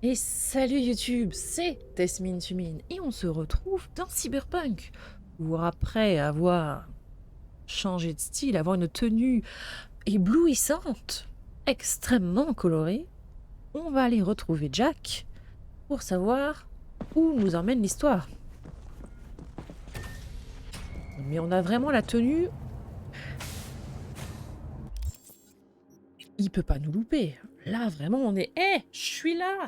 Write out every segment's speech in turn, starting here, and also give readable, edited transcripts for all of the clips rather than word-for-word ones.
Et salut YouTube, c'est Tesmin Tumin et on se retrouve dans Cyberpunk où après avoir changé de style, avoir une tenue éblouissante, extrêmement colorée, on va aller retrouver Jack pour savoir où nous emmène l'histoire. Mais on a vraiment la tenue, il peut pas nous louper. Là vraiment on est, je suis là.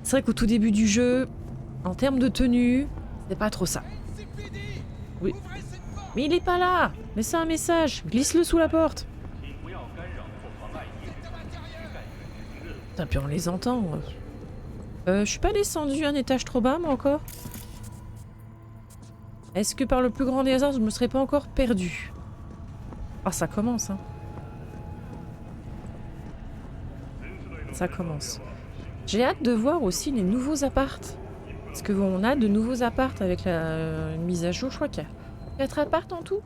C'est vrai qu'au tout début du jeu, en termes de tenue, c'est pas trop ça. Oui. Mais il est pas là! Laisse un message, glisse-le sous la porte. Putain, puis on les entend. Je suis pas descendu un étage trop bas, moi, encore? Est-ce que par le plus grand des hasards, je me serais pas encore perdu? Ah, ça commence, hein. Ça commence. J'ai hâte de voir aussi les nouveaux apparts. Parce que on a de nouveaux apparts avec la mise à jour. Je crois qu'il y a 4 apparts en tout.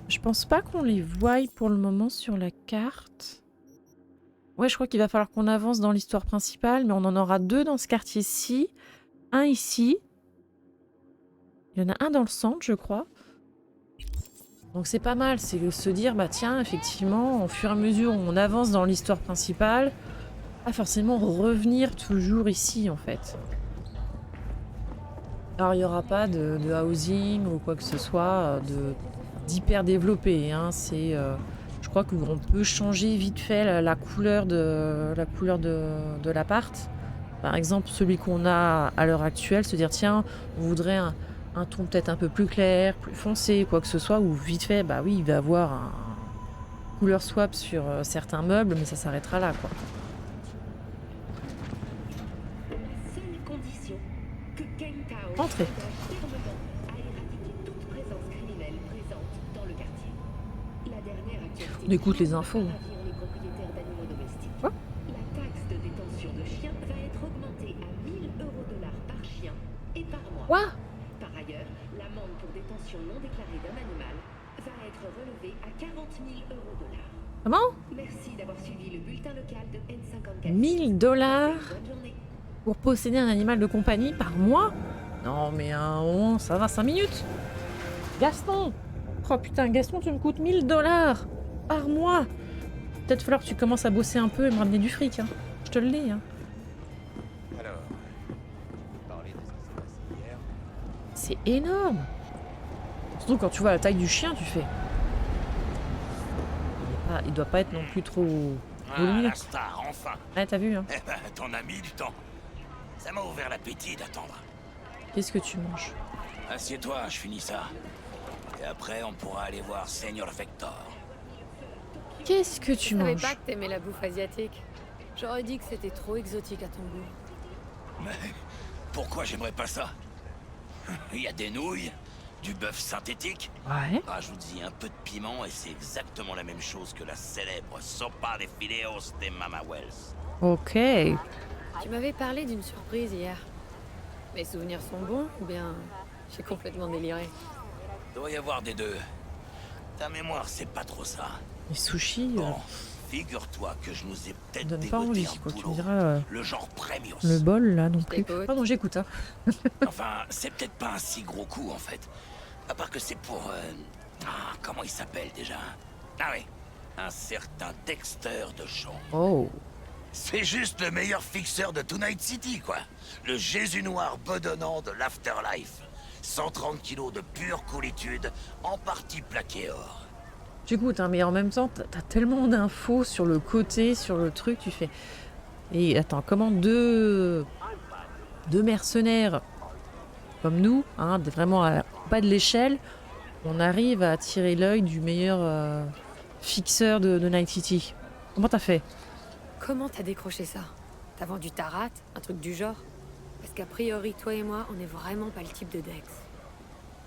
Je pense pas qu'on les voie pour le moment sur la carte. Ouais, je crois qu'il va falloir qu'on avance dans l'histoire principale, mais on en aura 2 dans ce quartier-ci. Un ici. Il y en a un dans le centre, je crois. Donc c'est pas mal, c'est de se dire, bah tiens, effectivement, au fur et à mesure où on avance dans l'histoire principale, pas forcément revenir toujours ici, en fait. Alors il n'y aura pas de housing ou quoi que ce soit d'hyper développé, hein. C'est... je crois qu'on peut changer vite fait la couleur de l'appart. Par exemple, celui qu'on a à l'heure actuelle, se dire tiens, on voudrait un ton peut-être un peu plus clair, plus foncé, quoi que ce soit, ou vite fait, bah oui, il va avoir un couleur swap sur certains meubles, mais ça s'arrêtera là, quoi. Seule condition que Kentao Entrez. s'engage fermement à éradiquer toute présence criminelle présente dans le quartier. La dernière actualité On écoute les va infos. ravir les propriétaires d'animaux domestiques. Quoi? La taxe de détention de chiens va être augmentée à 1000 € par chien et par mois. Quoi? Par ailleurs, l'amende pour détention non déclarée d'un animal va être relevée à 40 000 €. Comment? Merci d'avoir suivi le bulletin local de N54. 1000 dollars Bonne journée. pour posséder un animal de compagnie par mois? Non, mais ça va 5 minutes. Gaston! Oh putain, Gaston, tu me coûtes 1000 dollars par mois. Peut-être falloir que tu commences à bosser un peu et me ramener du fric, hein. Je te le dis, hein. Alors, parler de ce qui s'est passé hier. C'est énorme. Surtout quand tu vois la taille du chien, tu fais. Il doit pas être non plus trop Ah, volumineux. la star, enfin. Ouais, t'as vu, hein. Eh ben, t'en as mis du temps. Ça m'a ouvert l'appétit d'attendre. Qu'est-ce que tu manges? Assieds-toi, je finis ça. Et après, on pourra aller voir Seigneur Vector. Qu'est-ce que tu Je savais manges? pas que t'aimais la bouffe asiatique. J'aurais dit que c'était trop exotique à ton goût. Mais pourquoi j'aimerais pas ça? Il y a des nouilles, du bœuf synthétique. Ouais. Rajoute-y un peu de piment et c'est exactement la même chose que la célèbre sopa de fideos de Mama Wells. Ok. Tu m'avais parlé d'une surprise hier. Mes souvenirs sont bons ou bien j'ai complètement déliré? Doit y avoir des deux. Ta mémoire, c'est pas trop ça. Les sushis, Bon, figure-toi que je nous ai peut-être donne pas dégoté envie, un quoi. Tu me boulot. diras Le genre Premios. le bol, là, non plus. t'écoute. Pardon, j'écoute, hein. Enfin, c'est peut-être pas un si gros coup, en fait. À part que c'est pour... comment il s'appelle, déjà? Ah oui, un certain Dexter de chambre. Oh. C'est juste le meilleur fixeur de Tonight City, quoi. Le Jésus noir bedonnant de l'Afterlife. 130 kilos de pure coolitude, en partie plaqué or. J'écoute, hein, mais en même temps, t'as tellement d'infos sur le côté, sur le truc, tu fais... Et attends, comment deux mercenaires comme nous, hein, vraiment à bas de l'échelle, on arrive à attirer l'œil du meilleur fixeur de Night City? Comment t'as fait? Comment t'as décroché ça? T'as vendu ta rate? Un truc du genre? Parce qu'a priori, toi et moi, on n'est vraiment pas le type de Dex.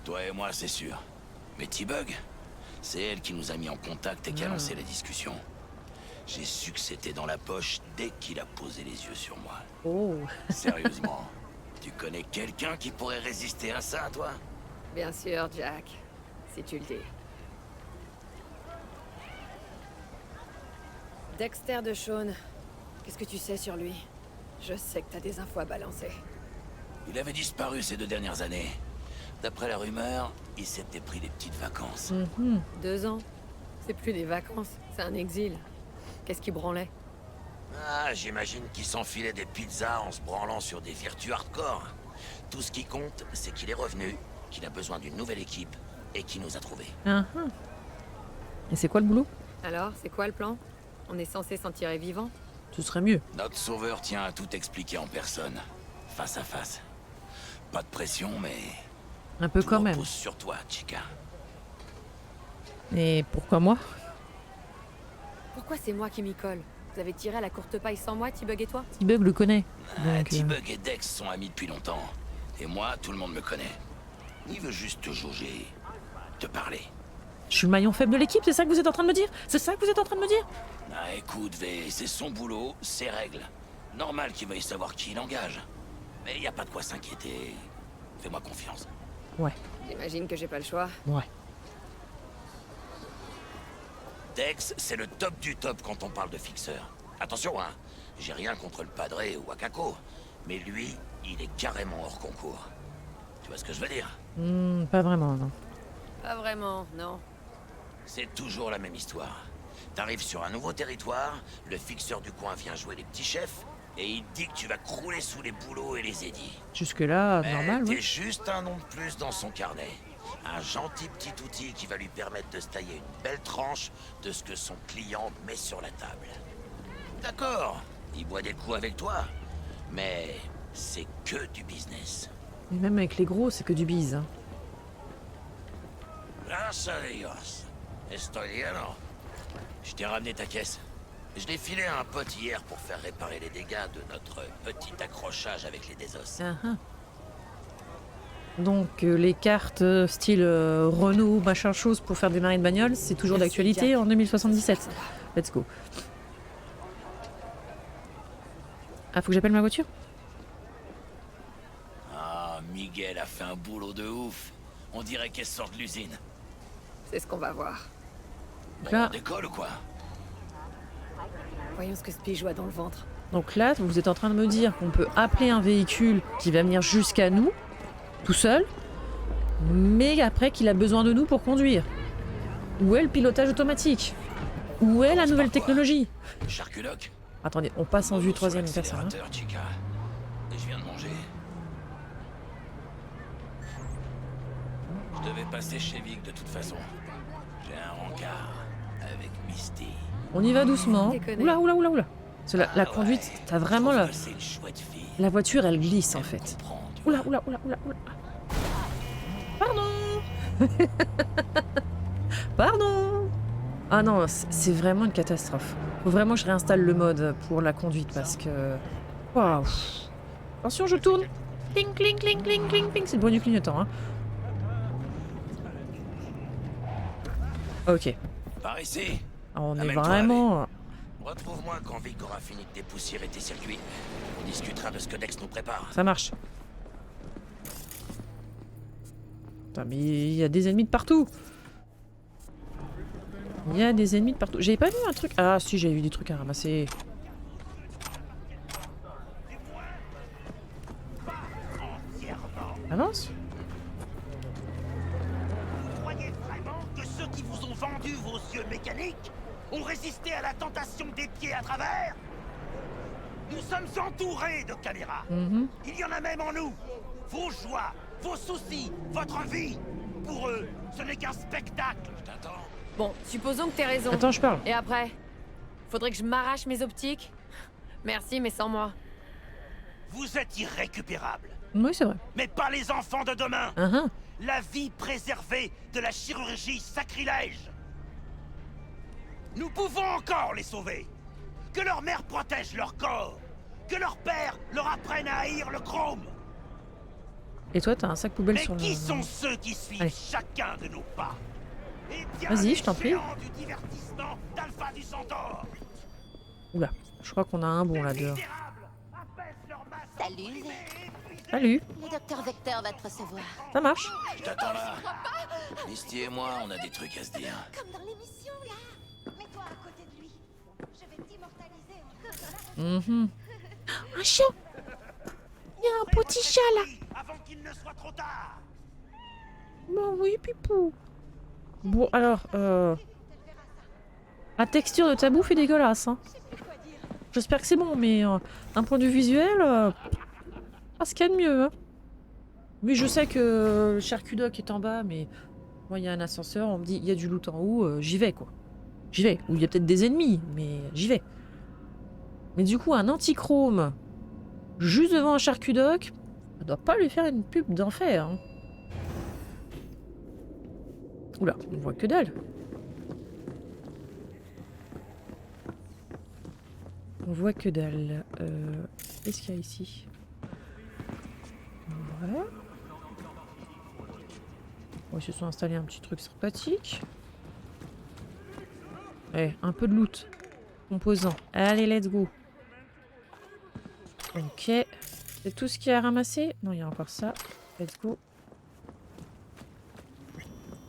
Toi et moi, c'est sûr. Mais T-Bug, c'est elle qui nous a mis en contact et qui a lancé la discussion. J'ai su que c'était dans la poche dès qu'il a posé les yeux sur moi. Oh. Sérieusement, tu connais quelqu'un qui pourrait résister à ça, toi? Bien sûr, Jack. Si tu le dis. Dexter de Shaun. Qu'est-ce que tu sais sur lui? Je sais que t'as des infos à balancer. Il avait disparu ces 2 dernières années. D'après la rumeur, il s'était pris des petites vacances. 2 ans. C'est plus des vacances, c'est un exil. Qu'est-ce qui branlait? Ah, j'imagine qu'il s'enfilait des pizzas en se branlant sur des virtus hardcore. Tout ce qui compte, c'est qu'il est revenu, qu'il a besoin d'une nouvelle équipe et qu'il nous a trouvés. Et c'est quoi le boulot? Alors, c'est quoi le plan? On est censé s'en tirer vivant? Ce serait mieux. Notre sauveur tient à tout expliquer en personne, face à face. Pas de pression, mais Un peu tout quand même. repose sur toi, Chica. Et pourquoi moi? Pourquoi c'est moi qui m'y colle? Vous avez tiré à la courte paille sans moi, T-Bug et toi? T-Bug le connaît. Donc, T-Bug et Dex sont amis depuis longtemps. Et moi, tout le monde me connaît. Il veut juste te jauger, te parler. je suis le maillon faible de l'équipe, c'est ça que vous êtes en train de me dire? C'est ça que vous êtes en train de me dire? Ah, écoute, V, c'est son boulot, ses règles. Normal qu'il veuille savoir qui il engage. Mais y a pas de quoi s'inquiéter. Fais-moi confiance. Ouais, J'imagine que j'ai pas le choix. ouais. Dex, c'est le top du top quand on parle de fixeur. Attention, hein, j'ai rien contre le Padré ou Wakako, mais lui, il est carrément hors concours. Tu vois ce que je veux dire? Pas vraiment, non. Pas vraiment, non. C'est toujours la même histoire. T'arrives sur un nouveau territoire, le fixeur du coin vient jouer les petits chefs, et il dit que tu vas crouler sous les boulots et les édits. Jusque-là, Mais normal, t'es oui. juste un nom de plus dans son carnet. Un gentil petit outil qui va lui permettre de se tailler une belle tranche de ce que son client met sur la table. D'accord, il boit des coups avec toi, mais c'est que du business. Et même avec les gros, c'est que du bise. Hein. Gracias a Dios. Estoy lleno. Je t'ai ramené ta caisse. Je l'ai filé à un pote hier pour faire réparer les dégâts de notre petit accrochage avec les désos. Donc les cartes style Renault, machin chose pour faire démarrer une bagnole, c'est toujours Merci, d'actualité Jack. en 2077. Let's go. Ah, faut que j'appelle ma voiture? Ah, Miguel a fait un boulot de ouf. On dirait qu'elle sort de l'usine. C'est ce qu'on va voir. Bon, Là- on décolle ou quoi? Voyons ce que ce pigeon a dans le ventre. Donc là, vous êtes en train de me dire qu'on peut appeler un véhicule qui va venir jusqu'à nous, tout seul, mais après qu'il a besoin de nous pour conduire. Où est le pilotage automatique? Où est la nouvelle technologie? Charculoc? Attendez, on passe en vue Sur troisième personne. Hein. l'accélérateur, Chica. Et je viens de manger. Je devais passer chez Vic de toute façon. J'ai un rencard avec Misty. On y va doucement. Déconner. Oula, oula, oula, oula. Parce que la Ah conduite, ouais, t'as je vraiment trouve la... que c'est une chouette fille. La voiture, elle glisse en Elle me fait. comprend, tu Oula, vois. oula, oula, oula, oula. Pardon. Pardon. Ah non, c'est vraiment une catastrophe. Faut vraiment que je réinstalle le mode pour la conduite parce que... Waouh. Attention, je tourne. Cling, cling, cling, cling, cling, cling. C'est le bruit du clignotant. Hein. Ok. Par ici. On est Amène-toi, vraiment... Retrouve-moi quand Vic aura fini de dépoussiérer tes circuits. On discutera de ce que Dex nous prépare. Ça marche. Putain, mais il y a des ennemis de partout. Il y a des ennemis de partout. J'avais pas vu un truc... Ah si, j'avais vu des trucs à ramasser. Avance. Vous croyez vraiment que ceux qui vous ont vendu vos yeux mécaniques ont résisté à la tentation des pieds à travers? Nous sommes entourés de caméras. Il y en a même en nous. Vos joies, vos soucis, votre vie. Pour eux, ce n'est qu'un spectacle. Je t'attends. Bon, supposons que t'aies raison. Attends, je parle. Et après? Faudrait que je m'arrache mes optiques? Merci, mais sans moi. Vous êtes irrécupérables. Oui, c'est vrai. Mais pas les enfants de demain. Uh-huh. La vie préservée de la chirurgie sacrilège. Nous pouvons encore les sauver. Que leur mère protège leur corps. Que leur père leur apprenne à haïr le chrome. Et toi, t'as un sac poubelle Mais sur le... qui sont ceux qui suivent Allez. chacun de nos pas? Eh bien, Vas-y, les je t'en prie. géants du divertissement d'Alpha du Centaure. Oula, je crois qu'on a un bon là Les dehors. misérables apaisent leur masse Salut. opprimée et épuisée. Salut, Le docteur Vecteur va te recevoir. ça marche. Je t'attends là. Misty et moi, on a des trucs à se dire. Comme dans l'émission, là. Mets-toi à côté de lui. Je vais t'imaginer. Mhm. Un chat. Il y a un petit chat là. Avant qu'il ne soit trop tard. Bon oui, Pipou. Bon alors, la texture de ta bouffe est dégueulasse. Hein. J'espère que c'est bon, mais d'un point de vue visuel, pas ce qu'il y a de mieux. Hein. Oui, je sais que le charcudoc est en bas, mais moi il y a un ascenseur, on me dit il y a du loot en haut, j'y vais quoi. J'y vais. Ou il y a peut-être des ennemis, mais j'y vais. Mais du coup, un antichrome juste devant un charcudoc, ça doit pas lui faire une pub d'enfer. Hein. Oula, on voit que dalle. On voit que dalle. Qu'est-ce qu'il y a ici? Voilà. Bon, ils se sont installés un petit truc sympathique. Ouais, un peu de loot. Composant. Allez, let's go. Ok. C'est tout ce qu'il y a à ramasser? Non, il y a encore ça. Let's go.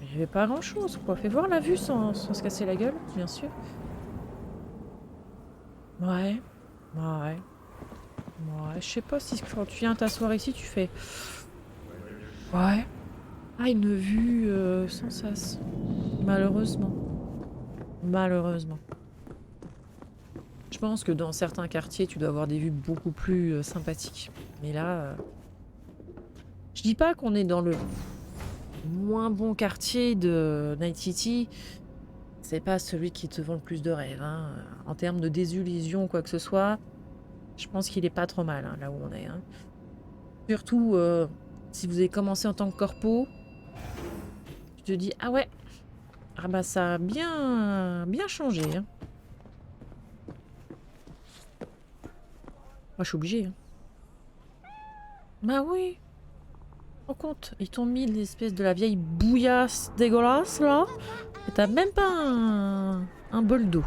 Il n'y avait pas grand chose, quoi. Fais voir la vue sans se casser la gueule, bien sûr. Ouais. Ouais. Ouais. Je sais pas si quand tu viens t'asseoir ici, tu fais. Ouais. Ah, une vue sans sas. Malheureusement. Malheureusement. Je pense que dans certains quartiers, tu dois avoir des vues beaucoup plus sympathiques. Mais là, je dis pas qu'on est dans le moins bon quartier de Night City. C'est pas celui qui te vend le plus de rêves. Hein. En termes de désillusion, quoi que ce soit, je pense qu'il est pas trop mal, hein, là où on est. Hein. Surtout, si vous avez commencé en tant que corpo, tu te dis, ah ouais, ah bah ça a bien changé. Hein. Moi, je suis obligée. Hein. Bah oui. Rends compte, ils t'ont mis l'espèce de la vieille bouillasse dégueulasse là. Et t'as même pas un bol d'eau.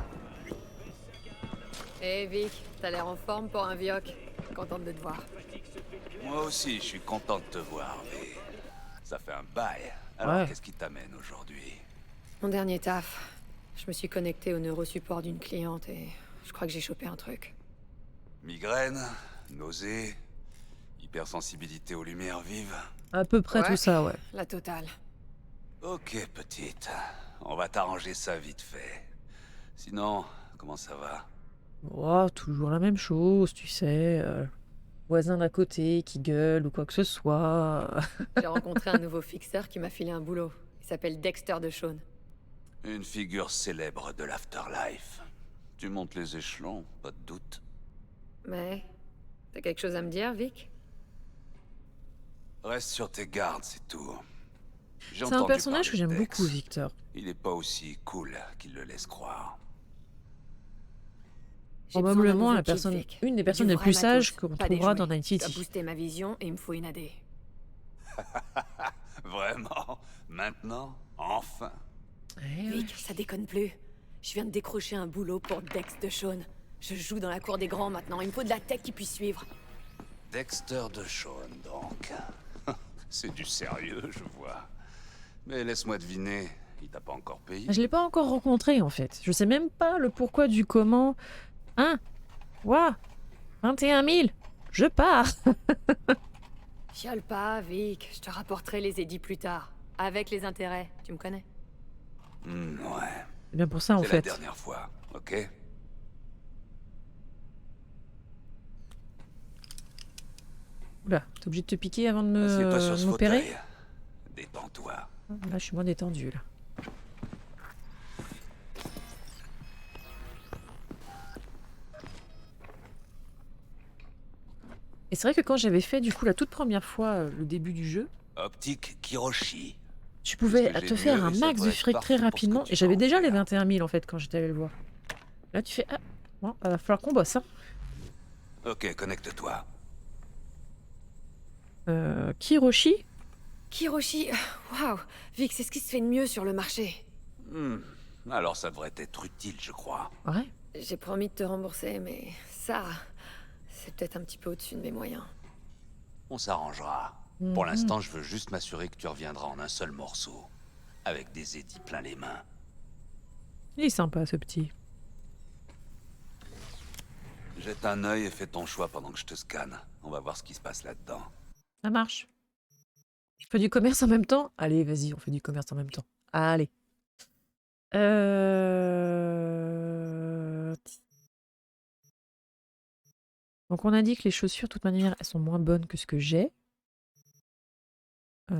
Hé Vic, t'as l'air en forme pour un vioc. Contente de te voir. Moi aussi, je suis content de te voir, mais ça fait un bail. Alors, Ouais. qu'est-ce qui t'amène aujourd'hui? Mon dernier taf. Je me suis connecté au neurosupport d'une cliente et je crois que j'ai chopé un truc. Migraine, nausée, hypersensibilité aux lumières vives. À peu près Ouais. tout ça, ouais. La totale. Ok, petite. On va t'arranger ça vite fait. Sinon, comment ça va? Oh, toujours la même chose, tu sais. Voisin d'à côté qui gueule ou quoi que ce soit. J'ai rencontré un nouveau fixeur qui m'a filé un boulot. Il s'appelle Dexter DeShawn. Une figure célèbre de l'afterlife. Tu montes les échelons, pas de doute. Mais... T'as quelque chose à me dire, Vic? Reste sur tes gardes, c'est tout. J'ai C'est un entendu personnage que parler de j'aime Dex. beaucoup, Victor. Il est pas aussi cool qu'il le laisse croire. J'ai besoin d'un Probablement nouveau la kit, personne, Vic. une des Du personnes les vrai plus matos, sages qu'on pas des trouvera dans jouets. Night Ça a City. boosté ma vision et il me faut une AD. Vraiment? Maintenant? Enfin? Eh ouais. Vic, ça déconne plus. Je viens de décrocher un boulot pour Dex DeShawn. Je joue dans la cour des grands maintenant. Il me faut de la tech qui puisse suivre. Dexter DeShawn, donc. C'est du sérieux, je vois. Mais laisse-moi deviner, il t'a pas encore payé? Je l'ai pas encore rencontré en fait. Je sais même pas le pourquoi du comment. Hein? Ouah! 21 000! Je pars! Chiale pas, Vic. Je te rapporterai les édits plus tard. Avec les intérêts. Tu me connais? Ouais. C'est bien pour ça en C'est la fait. dernière fois, ok? Oula, t'es obligé de te piquer avant de Assieds-toi sur ce m'opérer? fauteuil. Détends-toi. Là, je suis moins détendu là. Et c'est vrai que quand j'avais fait du coup la toute première fois le début du jeu, Optique Kiroshi. tu pouvais Parce que te j'ai faire mieux un et ça max de devrait être fric très parfait pour ce que rapidement. tu Et j'avais vas en déjà les faire. 21 000 en fait quand j'étais allé le voir. Là tu fais ah, bon, va falloir qu'on bosse. Hein. Ok, connecte-toi. Kiroshi? Kiroshi. Waouh. Vic, c'est ce qui se fait de mieux sur le marché. Alors ça devrait être utile, je crois. Ouais. J'ai promis de te rembourser, mais ça... C'est peut-être un petit peu au-dessus de mes moyens. On s'arrangera. Pour l'instant, je veux juste m'assurer que tu reviendras en un seul morceau. Avec des édits plein les mains. Il est sympa ce petit. Jette un œil et fais ton choix pendant que je te scanne. On va voir ce qui se passe là-dedans. Ça marche. Je fais du commerce en même temps? Allez, vas-y, on fait du commerce en même temps. Allez. Donc on a dit que les chaussures, de toute manière, elles sont moins bonnes que ce que j'ai.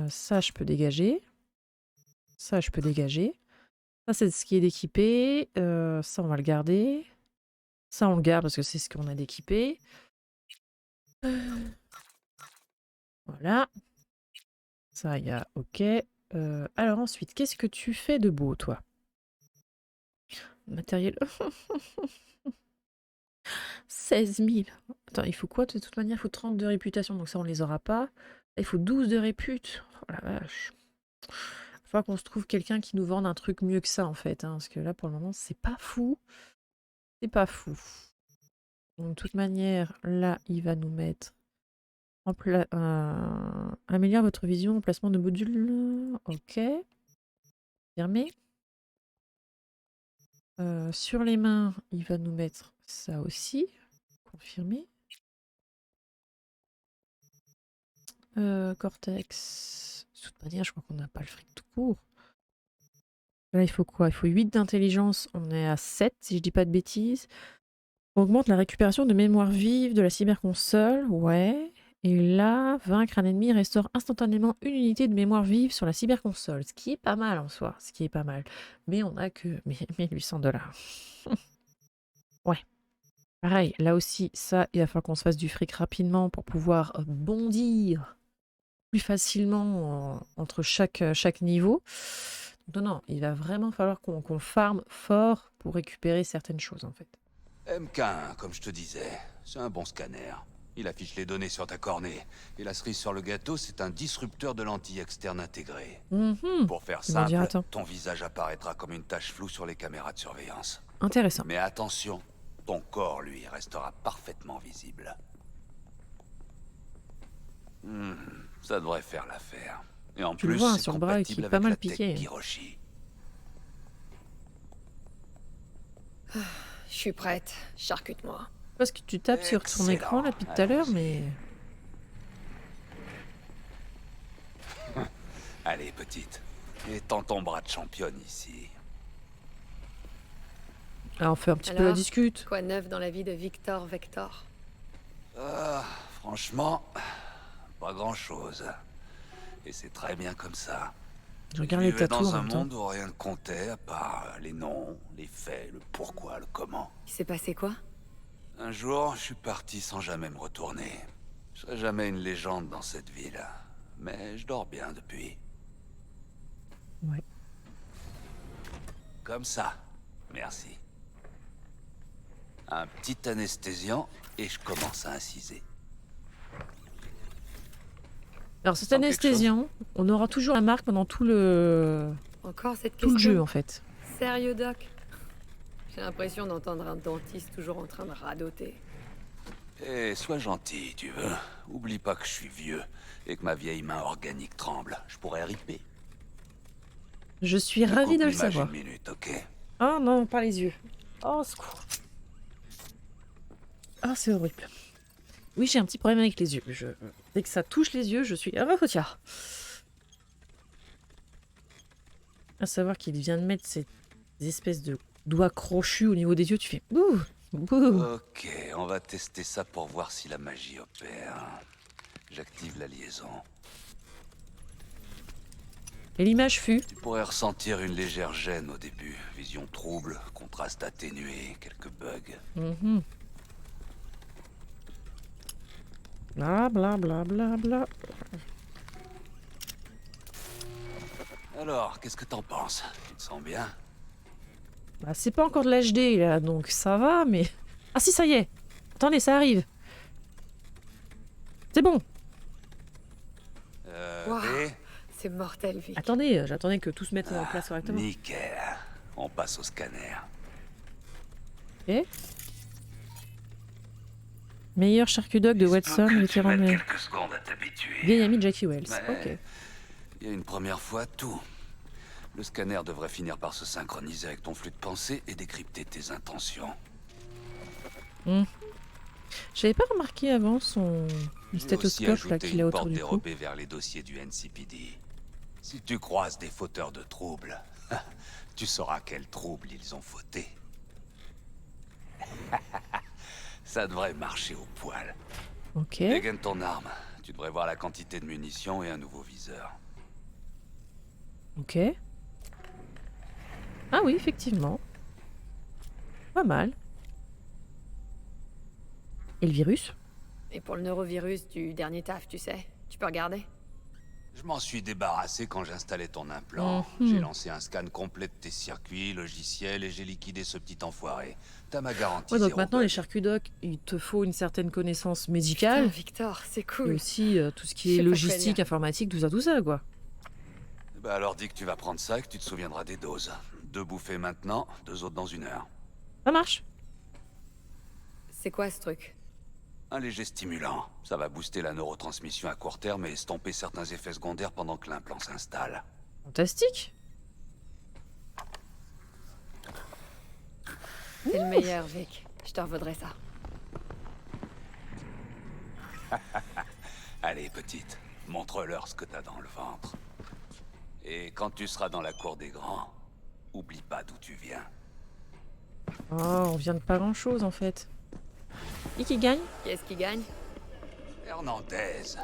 Ça, je peux dégager. Ça, je peux dégager. Ça, c'est ce qui est d'équipé. Ça, on va le garder. Ça, on le garde parce que c'est ce qu'on a d'équipé. Voilà. Ça, il y a OK. Alors ensuite, qu'est-ce que tu fais de beau, toi? Matériel. 16 000. Attends, il faut quoi? De toute manière, il faut 30 de réputation, donc ça, on les aura pas. Il faut 12 de répute. Oh la vache. Il va falloir qu'on se trouve quelqu'un qui nous vende un truc mieux que ça, en fait. Hein, parce que là, pour le moment, c'est pas fou. C'est pas fou. Donc, de toute manière, là, il va nous mettre en améliore votre vision, placement de modules. OK. Fermé. Sur les mains, il va nous mettre ça aussi. Confirmé. Cortex. De toute manière, je crois qu'on n'a pas le fric tout court. Là, il faut quoi? Il faut 8 d'intelligence. On est à 7, si je dis pas de bêtises. On augmente la récupération de mémoire vive de la cyberconsole. Ouais. Et là, vaincre un ennemi restaure instantanément une unité de mémoire vive sur la cyberconsole. Ce qui est pas mal en soi. Ce qui est pas mal. Mais on a que 1800 $. Ouais. Pareil, là aussi, ça, il va falloir qu'on se fasse du fric rapidement pour pouvoir bondir plus facilement entre chaque niveau. Non, non, il va vraiment falloir qu'on farme fort pour récupérer certaines choses, en fait. MK1, comme je te disais, c'est un bon scanner. Il affiche les données sur ta cornée. Et la cerise sur le gâteau, c'est un disrupteur de lentille externe intégré. Pour faire simple, ton visage apparaîtra comme une tache floue sur les caméras de surveillance. Intéressant. Mais attention, ton corps, lui, restera parfaitement visible. Ça devrait faire l'affaire. Et en Tu plus, le vois, c'est sur le bras qui compatible est pas avec mal la tech piqué. Kiroshi. Je suis prête. Charcute-moi. Parce que tu tapes sur ton écran là depuis tout à l'heure, mais... Allez, petite. Étends ton bras de championne ici. Alors, on fait un petit peu la discute. Quoi de neuf dans la vie de Victor Vector? Franchement, pas grand-chose. Et c'est très bien comme ça. Je regarde les tatous dans en un même temps. monde où rien ne comptait, à part les noms, les faits, le pourquoi, le comment. Il s'est passé quoi? Un jour, je suis parti sans jamais me retourner. Je serai jamais une légende dans cette ville. Mais je dors bien depuis. Ouais. Comme ça. Merci. Un petit anesthésiant et je commence à inciser. Alors cet anesthésiant, on aura toujours la marque pendant tout le Encore cette tout question? le jeu en fait. Sérieux, Doc? J'ai l'impression d'entendre un dentiste toujours en train de radoter. Eh, sois gentil, tu veux. Oublie pas que je suis vieux et que ma vieille main organique tremble. Je pourrais riper. Je suis ravie de le savoir. Une minute, ok? Oh non, pas les yeux. Oh, secours. Ah, c'est horrible. Oui, j'ai un petit problème avec les yeux. Dès que ça touche les yeux, je suis... Ah, tiens. À savoir qu'il vient de mettre ces espèces de doigts crochus au niveau des yeux, tu fais... Ouh, ouh. Ok, on va tester ça pour voir si la magie opère. J'active la liaison. Et l'image fut... Tu pourrais ressentir une légère gêne au début. Vision trouble, contraste atténué, quelques bugs. Bla bla bla bla bla. Alors, qu'est-ce que t'en penses? Tu te sens bien? Bah, c'est pas encore de l'HD là, donc ça va, mais... Ah si, ça y est. Attendez, ça arrive. C'est bon. Wow. B. C'est mortel, Vic. Attendez, j'attendais que tout se mette en place correctement. Nickel. On passe au scanner. Ok. Meilleur charcudog de Watson, vétéran de... quelques secondes à t'habituer. Vieil ami de Jackie Wells. Mais Ok. il y a une première fois tout. Le scanner devrait finir par se synchroniser avec ton flux de pensée et décrypter tes intentions. J'avais pas remarqué avant son stéthoscope là qu'il a autour du cou. Dérobée vers les dossiers du NCPD. Si tu croises des fauteurs de troubles, tu sauras quels troubles ils ont fauté. Ça devrait marcher au poil. Ok. Dégaine ton arme. Tu devrais voir la quantité de munitions et un nouveau viseur. Ok. Ah oui, effectivement. Pas mal. Et le virus? Et pour le neurovirus du dernier taf, tu sais, tu peux regarder? Je m'en suis débarrassé quand j'installais ton implant. Mhm. J'ai lancé un scan complet de tes circuits, logiciels, et j'ai liquidé ce petit enfoiré. T'as ma garantie. Ouais, donc zéro maintenant, bug. les charcuts doc, il te faut une certaine connaissance Putain, médicale. Victor, c'est Et cool. aussi tout ce qui Je est sais pas quoi logistique, dire. informatique, tout ça, quoi. Bah alors dis que tu vas prendre ça et que tu te souviendras des doses. 2 bouffées maintenant, 2 autres dans 1 heure. Ça marche. C'est quoi ce truc? Un léger stimulant. Ça va booster la neurotransmission à court terme et estomper certains effets secondaires pendant que l'implant s'installe. Fantastique. T'es le meilleur, Vic. Je te revaudrai ça. Allez, petite, montre-leur ce que t'as dans le ventre. Et quand tu seras dans la cour des grands, oublie pas d'où tu viens. Oh, on vient de pas grand-chose, en fait. Et qui gagne? Qui est-ce qui gagne? Hernandez.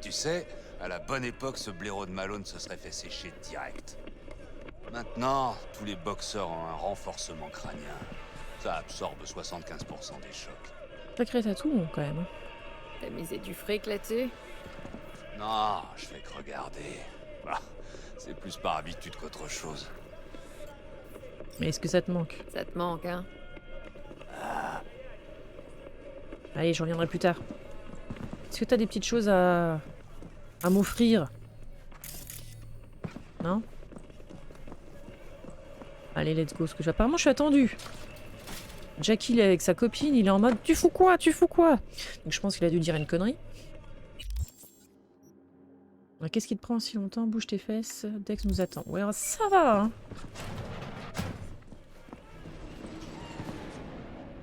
Tu sais, à la bonne époque, ce blaireau de Malone se serait fait sécher direct. Maintenant, tous les boxeurs ont un renforcement crânien. Ça absorbe 75% des chocs. Sacré tatou, quand même. T'as misé du fric là-dessus? Non, je fais que regarder. Ah, c'est plus par habitude qu'autre chose. Mais est-ce que ça te manque? Ça te manque, hein? Allez, je reviendrai plus tard. Est-ce que t'as des petites choses à m'offrir? Non? Allez, let's go. Parce que apparemment, je suis attendu. Jackie, il est avec sa copine, il est en mode « Tu fous quoi? Tu fous quoi ?» Donc je pense qu'il a dû dire une connerie. Qu'est-ce qui te prend si longtemps? Bouge tes fesses. Dex nous attend. Ouais, ça va, hein.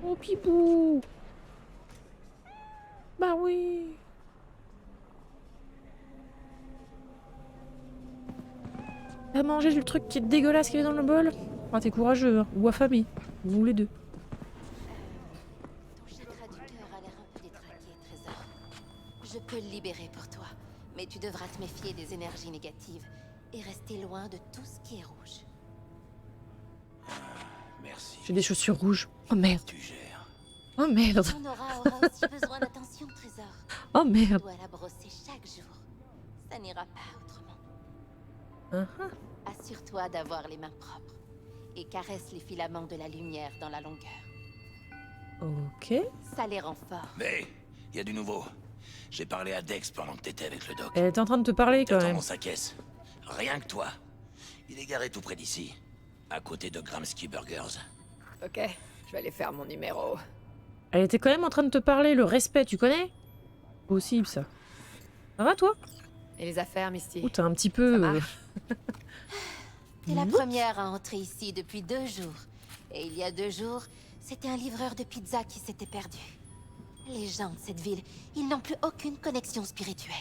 Oh, pipou! Bah oui! T'as mangé le truc qui est dégueulasse qui est dans le bol? Ah, t'es courageux, hein. Ou affamé. Ou les deux. Ton chakra du cœur a l'air un peu détraqué, Trésor. Je peux le libérer pour toi, mais tu devras te méfier des énergies négatives et rester loin de tout ce qui est rouge. Merci. J'ai des chaussures rouges. Oh merde. Tu gères. Oh merde. Ton aura aussi besoin d'attention, Trésor. Oh Tu merde. dois la brosser chaque jour. Ça n'ira pas autrement. Uh-huh. Assure-toi d'avoir les mains propres et caresse les filaments de la lumière dans la longueur. Ok. Ça les rend forts. Mais, il y a du nouveau. J'ai parlé à Dex pendant que t'étais avec le doc. Elle est en train de te parler quand T'attends même. dans sa caisse. Rien que toi. Il est garé tout près d'ici. À côté de Gramsci Burgers. Ok, je vais aller faire mon numéro. Elle était quand même en train de te parler. Le respect, tu connais? Possible ça. Ça va toi? Et les affaires, Misty? Ou t'as un petit peu... Ça marche. T'es la première à entrer ici depuis 2 jours. Et il y a 2 jours, c'était un livreur de pizza qui s'était perdu. Les gens de cette ville, ils n'ont plus aucune connexion spirituelle.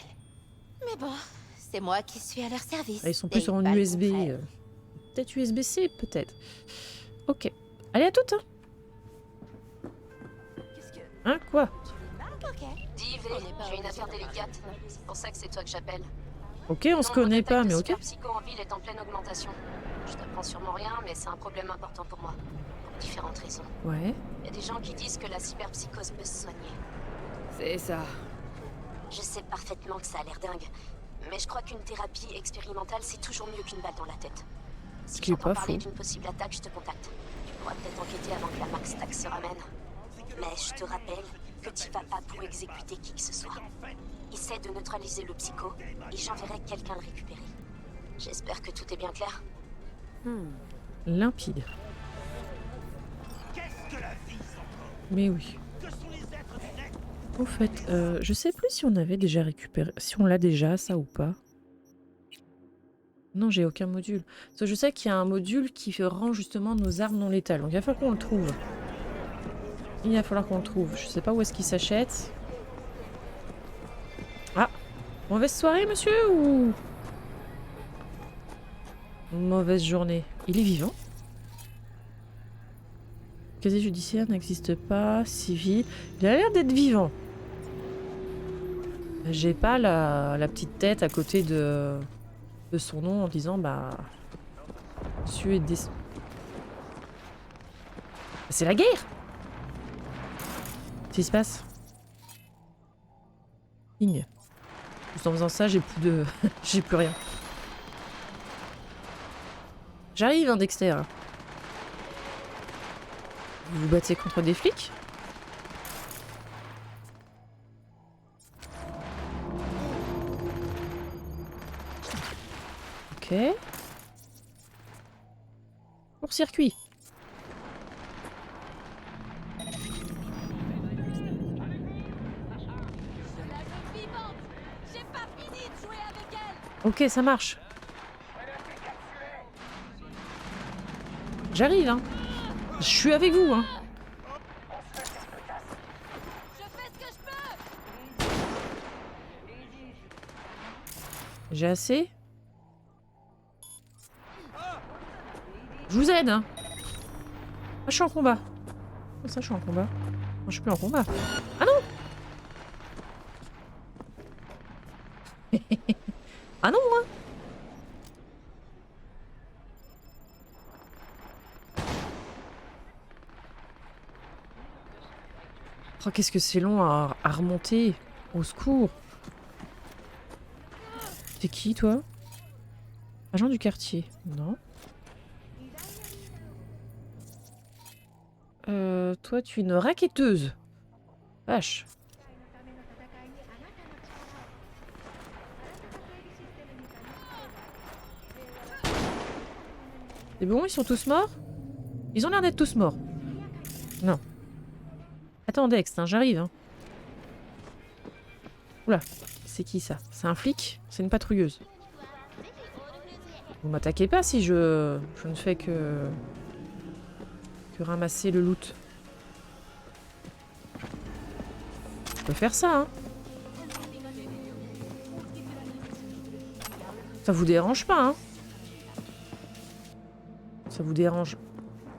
Mais bon, c'est moi qui suis à leur service. Ah, ils sont et plus en pas le USB. contraire. Peut-être USB-C, peut-être. Ok. Allez, à toutes, hein. Qu'est-ce que... Hein, quoi? Ok. Dis, V, j'ai une affaire délicate. C'est pour ça que c'est toi que j'appelle. Ok, on se connaît pas, mais ok. Le psycho en ville est en pleine augmentation. Je t'apprends sûrement rien, mais c'est un problème important pour moi. Pour différentes raisons. Ouais. Il y a des gens qui disent que la cyberpsychose peut se soigner. C'est ça. Je sais parfaitement que ça a l'air dingue, mais je crois qu'une thérapie expérimentale, c'est toujours mieux qu'une balle dans la tête. Ce Si qui est j'entends pas parler faux. d'une possible attaque, je te contacte. Tu pourras peut-être enquêter avant que la Max Tax se ramène. Mais je te rappelle que tu vas pas pour exécuter qui que ce soit. Essaie de neutraliser le psycho et j'enverrai quelqu'un le récupérer. J'espère que tout est bien clair. Limpide. Qu'est-ce que la vie, encore? Mais oui. Que sont les êtres du net? Au fait, je sais plus si on avait déjà récupéré... Si on l'a déjà, ça ou pas. Non, j'ai aucun module. Parce que je sais qu'il y a un module qui rend justement nos armes non létales. Donc il va falloir qu'on le trouve. Il va falloir qu'on le trouve. Je sais pas où est-ce qu'il s'achète. Ah, mauvaise soirée, monsieur, ou... Mauvaise journée. Il est vivant? Casier judiciaire n'existe pas. Civil. Il a l'air d'être vivant. J'ai pas la petite tête à côté de son nom en disant bah... Monsieur est c'est la guerre! Qu'est-ce qui se passe? Ligne. Juste en faisant ça, j'ai plus de... j'ai plus rien. J'arrive, hein, Dexter. Vous vous battez contre des flics? Ok. Court-circuit. Ok, ça marche. J'arrive, hein. Je suis avec vous, hein. J'ai assez. Je vous aide, hein. Ah, je suis en combat. Comment ça, je suis en combat? Non, je suis plus en combat. Ah non. Ah non, hein. Oh, qu'est-ce que c'est long à remonter. Au secours. T'es qui, toi? Agent du quartier. Non. Toi, tu es une raquetteuse. Vache. C'est bon, ils sont tous morts? Ils ont l'air d'être tous morts. Non. Attends, Dex, hein, j'arrive. Hein. Oula, c'est qui ça? C'est un flic? C'est une patrouilleuse. Vous m'attaquez pas si je ne fais que ramasser le loot. Je peux faire ça, hein. Ça vous dérange pas, hein? Ça vous dérange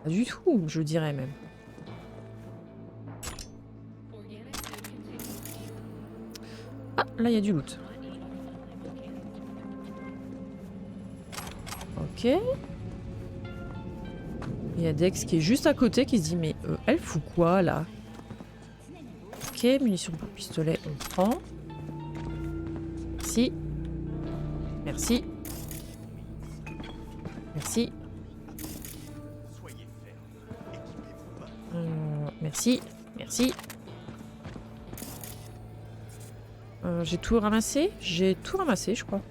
pas du tout, je dirais même. Ah, là, il y a du loot. Ok. Il y a Dex qui est juste à côté qui se dit mais elle fout quoi là? Ok, munitions pour pistolet, on prend. Merci. Merci. Merci. Merci. Merci. J'ai tout ramassé? J'ai tout ramassé, je crois.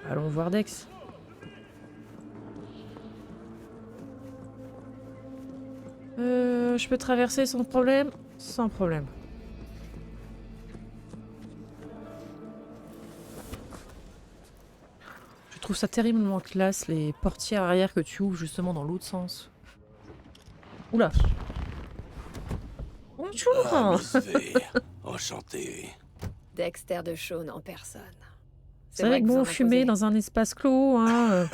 Allons voir Dex. Je peux traverser sans problème? Sans problème. Je trouve ça terriblement classe, les portières arrière que tu ouvres justement dans l'autre sens. Oula. Bonjour. Ah, Miss V. Enchanté. Dexter de Shaun en personne. C'est vrai que bon, fumer dans un espace clos, hein.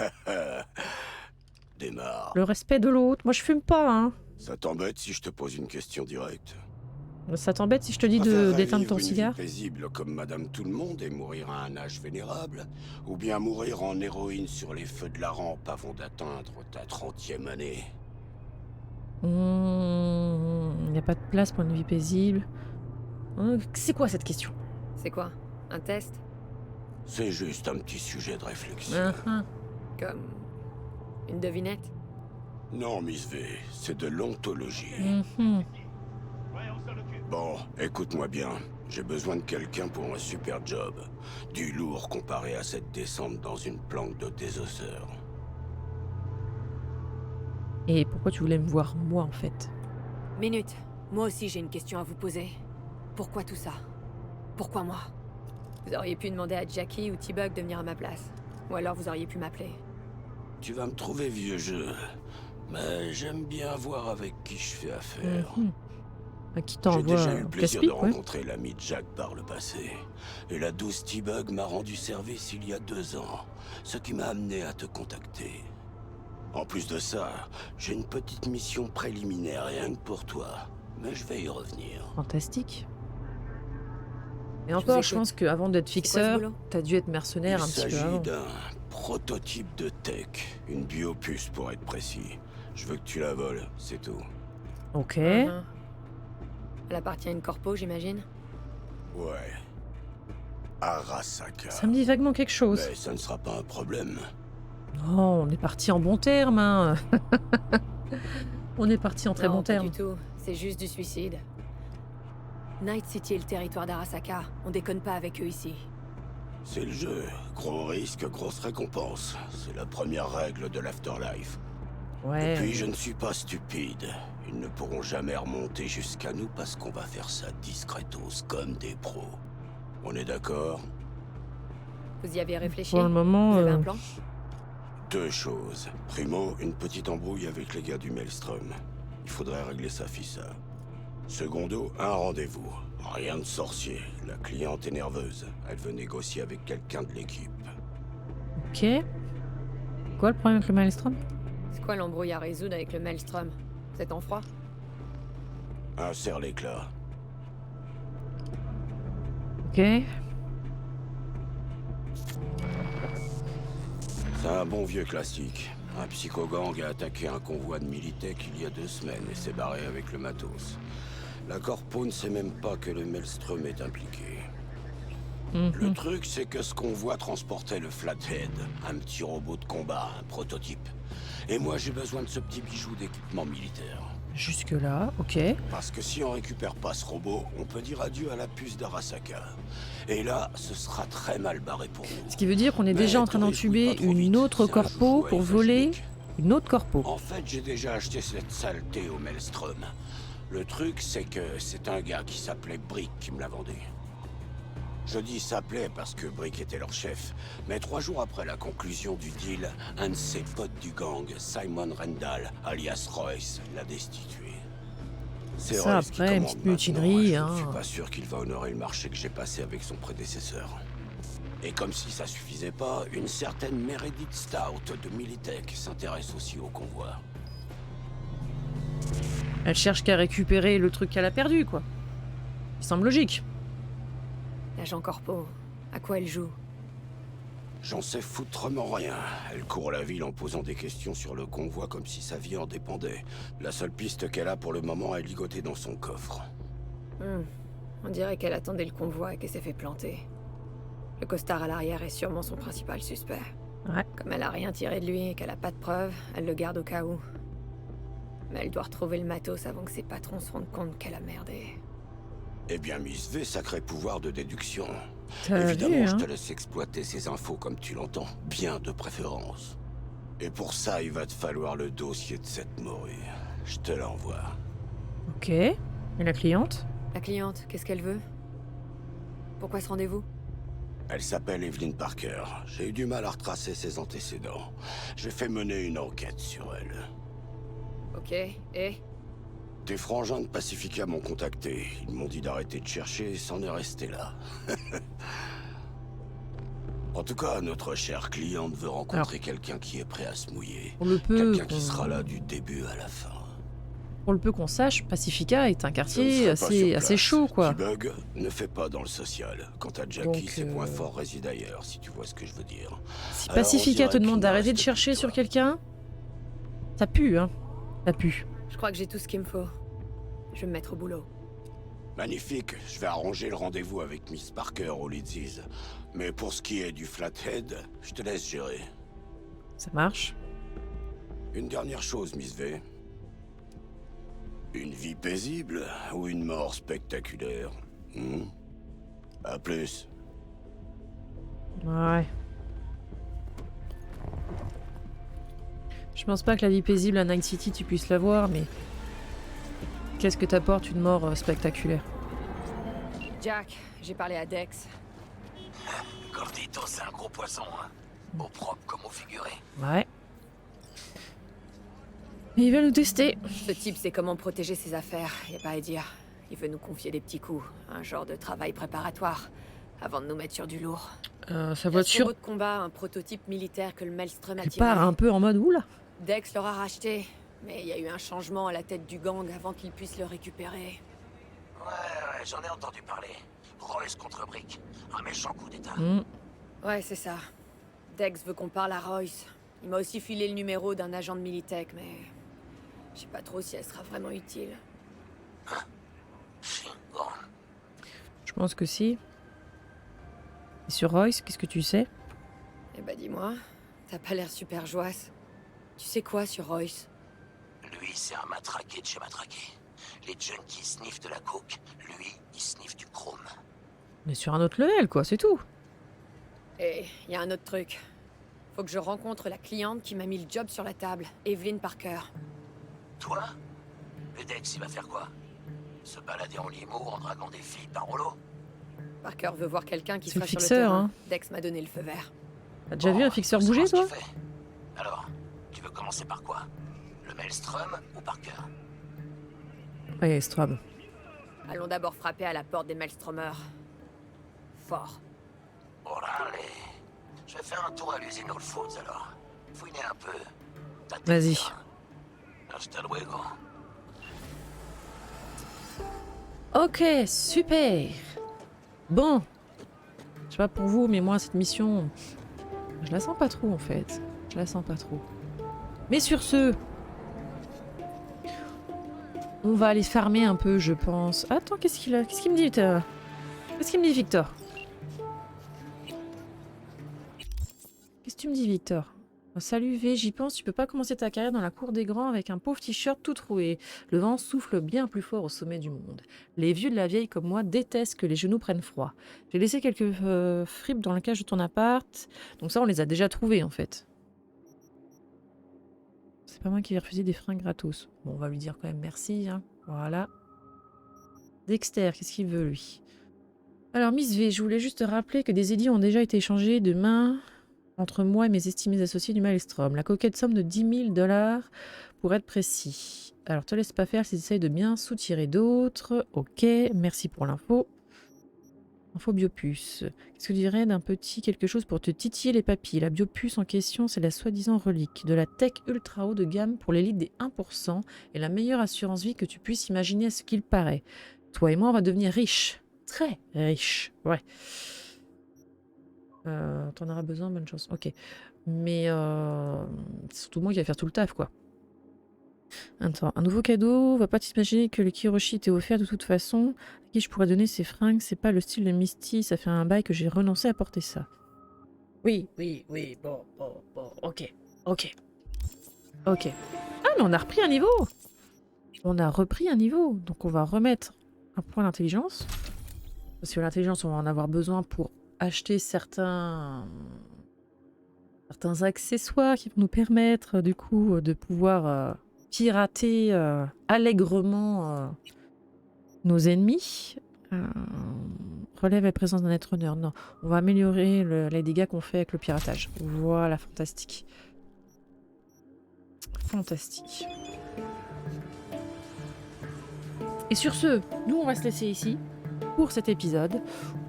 Démarre. Le respect de l'autre. Moi, je fume pas, hein. Ça t'embête si je te pose une question directe? Ça t'embête si je te dis d'éteindre ton cigare? Une vie paisible comme Madame Tout-le-Monde et mourir à un âge vénérable? Ou bien mourir en héroïne sur les feux de la rampe avant d'atteindre ta 30e année? Il n'y a pas de place pour une vie paisible. C'est quoi cette question? C'est quoi? Un test? C'est juste un petit sujet de réflexion. Comme une devinette? Non, Miss V, c'est de l'ontologie. Bon, écoute-moi bien. J'ai besoin de quelqu'un pour un super job. Du lourd comparé à cette descente dans une planque de désosseur. Et pourquoi tu voulais me voir, moi, en fait? Minute. Moi aussi, j'ai une question à vous poser. Pourquoi tout ça? Pourquoi moi? Vous auriez pu demander à Jackie ou T-Bug de venir à ma place. Ou alors vous auriez pu m'appeler. Tu vas me trouver vieux jeu. Mais j'aime bien voir avec qui je fais affaire. À qui J'ai t'envoie déjà eu le plaisir de Caspic, ouais. rencontrer l'ami Jack par le passé. Et la douce T-Bug m'a rendu service il y a 2 ans, ce qui m'a amené à te contacter. En plus de ça, j'ai une petite mission préliminaire rien que pour toi. Mais je vais y revenir. Fantastique. Et encore, je pense qu'avant d'être fixeur, t'as dû être mercenaire un petit peu Il avant. s'agit d'un prototype de tech, une biopuce pour être précis. Je veux que tu la voles, c'est tout. Ok. Elle appartient à une corpo, j'imagine. Ouais. Arasaka. Ça me dit vaguement quelque chose. Mais ça ne sera pas un problème. Oh, on est parti en bon terme, hein. On est parti en très bon Non, terme. pas du tout. C'est juste du suicide. Night City est le territoire d'Arasaka. On déconne pas avec eux ici. C'est le jeu. Gros risque, grosse récompense. C'est la première règle de l'Afterlife. Ouais. Et puis je ne suis pas stupide. Ils ne pourront jamais remonter jusqu'à nous parce qu'on va faire ça discretos comme des pros. On est d'accord? Vous y avez réfléchi? Pour le moment, Vous avez un plan? 2 choses. Primo, une petite embrouille avec les gars du Maelstrom. Il faudrait régler ça, fissa. Secondo, un rendez-vous. Rien de sorcier. La cliente est nerveuse. Elle veut négocier avec quelqu'un de l'équipe. Ok. Quoi le problème avec le Maelstrom? C'est quoi l'embrouille à résoudre avec le Maelstrom? Vous êtes en froid? Un serre-l'éclat. Ok. C'est un bon vieux classique. Un psychogang a attaqué un convoi de Militech il y a 2 semaines et s'est barré avec le matos. La corpo ne sait même pas que le Maelstrom est impliqué. Le truc, c'est que ce convoi transportait le Flathead, un petit robot de combat, un prototype. Et moi, j'ai besoin de ce petit bijou d'équipement militaire. Jusque-là, ok. Parce que si on récupère pas ce robot, on peut dire adieu à la puce d'Arasaka. Et là, ce sera très mal barré pour nous. Ce qui veut dire qu'on est déjà en train d'entuber une autre corpo pour voler une autre corpo. En fait, j'ai déjà acheté cette saleté au Maelstrom. Le truc, c'est que c'est un gars qui s'appelait Brick qui me l'a vendu. Je dis s'appelait parce que Brick était leur chef. Mais 3 jours après la conclusion du deal, un de ses potes du gang, Simon Rendall, alias Royce, l'a destitué. C'est Ça, Royce qui après, une commande petite mutinerie, maintenant, et je hein. ne suis pas sûr qu'il va honorer le marché que j'ai passé avec son prédécesseur. Et comme si ça suffisait pas, une certaine Meredith Stout de Militech s'intéresse aussi au convoi. Elle cherche qu'à récupérer le truc qu'elle a perdu, quoi. Il semble logique. L'agent corpo, à quoi elle joue? J'en sais foutrement rien. Elle court la ville en posant des questions sur le convoi comme si sa vie en dépendait. La seule piste qu'elle a pour le moment est ligotée dans son coffre. On dirait qu'elle attendait le convoi et qu'elle s'est fait planter. Le costard à l'arrière est sûrement son principal suspect. Ouais. Comme elle a rien tiré de lui et qu'elle a pas de preuves, elle le garde au cas où. Mais elle doit retrouver le matos avant que ses patrons se rendent compte qu'elle a merdé. Eh bien, Miss V, sacré pouvoir de déduction. T'as Évidemment, vu, hein. je te laisse exploiter ces infos comme tu l'entends. Bien de préférence. Et pour ça, il va te falloir le dossier de cette morue. Je te l'envoie. Ok. Et la cliente? La cliente, qu'est-ce qu'elle veut? Pourquoi ce rendez-vous? Elle s'appelle Evelyn Parker. J'ai eu du mal à retracer ses antécédents. J'ai fait mener une enquête sur elle. Ok, et? Tes frangins de Pacifica m'ont contacté. Ils m'ont dit d'arrêter de chercher et s'en est resté là. En tout cas, notre chère cliente veut rencontrer quelqu'un qui est prêt à se mouiller. Pour le peu Quelqu'un qui sera là du début à la fin. Pour le peu qu'on sache, Pacifica est un Je quartier ne serai pas sur assez place. chaud, quoi. T-Bug ne fait pas dans le social. Quant à Jackie, Donc, ses points forts résident ailleurs, si tu vois ce que je veux dire. Si Alors, Pacifica on te dirait demande qu'il d'arrêter ne de reste chercher plus que sur toi. quelqu'un, ça pue, hein. Ça pue. Je crois que j'ai tout ce qu'il me faut. Je vais me mettre au boulot. Magnifique, je vais arranger le rendez-vous avec Miss Parker au Leeds. Mais pour ce qui est du Flathead, je te laisse gérer. Ça marche. Une dernière chose, Miss V. Une vie paisible ou une mort spectaculaire? À plus. Ouais. Je pense pas que la vie paisible à Night City tu puisses l'avoir, mais qu'est-ce que t'apporte une mort spectaculaire? Jack, j'ai parlé à Dex. Gordito, c'est un gros poisson, hein. Au propre comme au figuré. Ouais. Il va nous tester. Ce type sait comment protéger ses affaires, y a pas à dire. Il veut nous confier des petits coups, un genre de travail préparatoire, avant de nous mettre sur du lourd. Sa voiture... de combat, un prototype militaire que le Maelstrom a Elle tiré. part un peu en mode oula. Dex l'aura racheté, mais il y a eu un changement à la tête du gang avant qu'il puisse le récupérer. Ouais, j'en ai entendu parler. Royce contre Brick. Un méchant coup d'état. Ouais, c'est ça. Dex veut qu'on parle à Royce. Il m'a aussi filé le numéro d'un agent de Militech, mais... je sais pas trop si elle sera vraiment utile. Je pense que si. Et sur Royce, qu'est-ce que tu sais? Eh bah dis-moi, t'as pas l'air super joasse. Tu sais quoi sur Royce? Lui, c'est un matraqué de chez matraqué. Les junkies sniffent de la coke. Lui, il sniffe du chrome. On est sur un autre level, quoi, c'est tout. Et y a un autre truc. Faut que je rencontre la cliente qui m'a mis le job sur la table, Evelyn Parker. Toi? Le Dex, il va faire quoi? Se balader en limo en draguant des filles par rouleau? Parker veut voir quelqu'un qui C'est sera le sur le fixeur, terrain. hein. Dex m'a donné le feu vert. T'as déjà vu un fixeur bouger, toi? Alors, tu veux commencer par quoi? Le Maelstrom ou Parker? Ouais, Strom. Allons d'abord frapper à la porte des Maelstromers. Fort. Oh là, allez. Je vais faire un tour à l'usine All Foods alors. Fouiner un peu. Vas-y. Hasta luego. Ok, super. Bon. Je sais pas pour vous, mais moi, cette mission... je la sens pas trop, en fait. Je la sens pas trop. Mais sur ce... on va aller farmer un peu, je pense. Attends, qu'est-ce qu'il a? Qu'est-ce qu'il me dit, Qu'est-ce qu'il me dit, Victor? Qu'est-ce que tu me dis, Victor? Salut V, j'y pense, tu peux pas commencer ta carrière dans la cour des grands avec un pauvre t-shirt tout troué. Le vent souffle bien plus fort au sommet du monde. Les vieux de la vieille comme moi détestent que les genoux prennent froid. J'ai laissé quelques fripes dans la cage de ton appart. Donc ça, on les a déjà trouvés, en fait. C'est pas moi qui vais refuser des fringues gratos. Bon, on va lui dire quand même merci, hein. Voilà. Dexter, qu'est-ce qu'il veut, lui? Alors, Miss V, je voulais juste te rappeler que des édits ont déjà été échangés de main entre moi et mes estimés associés du Maelstrom. La coquette somme de 10 000 $, pour être précis. Alors, te laisse pas faire s'ils essayent de bien soutirer d'autres. Ok, merci pour l'info. Info biopuce. Qu'est-ce que tu dirais d'un petit quelque chose pour te titiller les papilles? La biopuce en question, c'est la soi-disant relique de la tech ultra haut de gamme pour l'élite des 1% et la meilleure assurance vie que tu puisses imaginer à ce qu'il paraît. Toi et moi, on va devenir riches. Très riches. Ouais. T'en auras besoin, bonne chance. Ok. Mais c'est surtout moi qui va faire tout le taf, quoi. Attends, un nouveau cadeau. Va pas t'imaginer que le Kiroshi t'est offert de toute façon. À qui je pourrais donner ces fringues? C'est pas le style de Misty. Ça fait un bail que j'ai renoncé à porter ça. Oui. Bon. Ok. Ok. Ah, mais on a repris un niveau. On a repris un niveau. Donc on va remettre un point d'intelligence. Parce que l'intelligence, on va en avoir besoin pour acheter certains accessoires qui vont nous permettre du coup de pouvoir pirater allègrement nos ennemis. Relève la présence d'un être honneur. Non, on va améliorer les dégâts qu'on fait avec le piratage. Voilà, fantastique. Fantastique. Et sur ce, nous on va se laisser ici pour cet épisode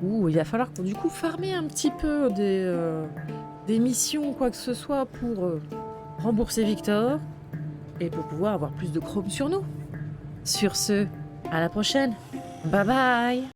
où il va falloir du coup farmer un petit peu des missions, quoi que ce soit, pour rembourser Victor et pour pouvoir avoir plus de chrome sur nous. Sur ce, à la prochaine. Bye bye.